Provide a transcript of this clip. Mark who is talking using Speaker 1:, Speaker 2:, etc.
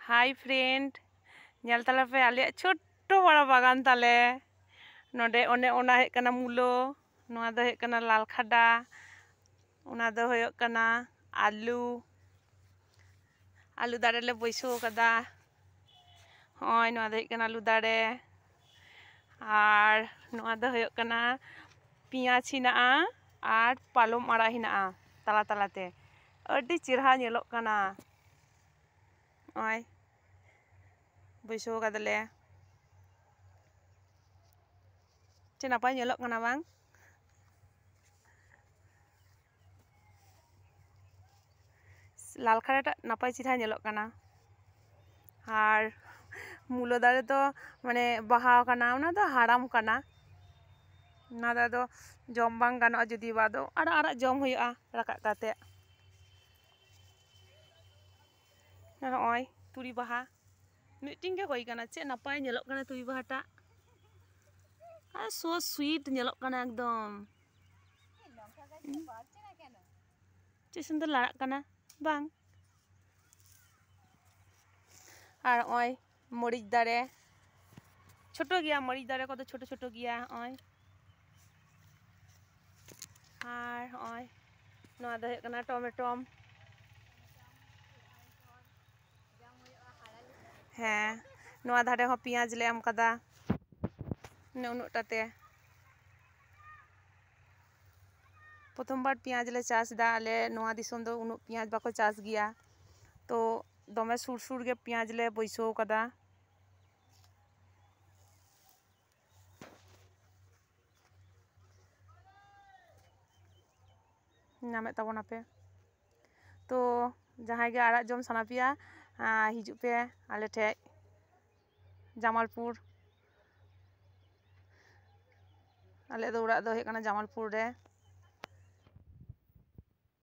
Speaker 1: hi friend nail तला पे आले छोटो बड़ा बागान ताले नोडे ओने ओना हे कना मुलो नोआ दो हे कना लाल खड़ा ओना दो होयो कना आलू आलू दारे ले बैसो कदा होय नोआ दो हे कना आलू दारे आर नोआ दो होयो कना पियाज हिनाआ आर पालम आड़ा हिनाआ तला तलाते अड्डी चिरहा नेलोग कना ओय बैसो कदले चे नापाय नेलोग कना बांग लाल खड़ा नापाय चिरहा नेलोग कना आर मुलो दारे तो माने बहाव कना ओना दो हाराम कना ना दो जम बांग गानो जुदी बादो आड़ा आड़ा जम हुयुआ राका काते ओय तुरी बहा मिटिंग के होई कना चे नापाय नेलोग कना तुरी बहाटा आ सो स्वीट नेलोग कना एकदम चे सुंदर लाड़ाग कना बांग आर ओय मरीच दारे छोटो गिया मरीच दारे को छोटो छोटो गिया ओय आर ओय नोआ दो हे कना टमेटम हाँ नोआ धारे हो पियाज ले एम कदा ने उनुटाते प्रथम बार पियाज ले चाष दा आले नोआ दिसोम दो उनु पियाज बाको चाष गिया तो दमे सुर सुर गे पियाज ले बैसो कदा नामे ताबोना पे तो जहां गे आड़ा जम साना पिया हिजु पे आले ठे जामालपुर आले दो उड़ा दो हे कना जामालपुर रे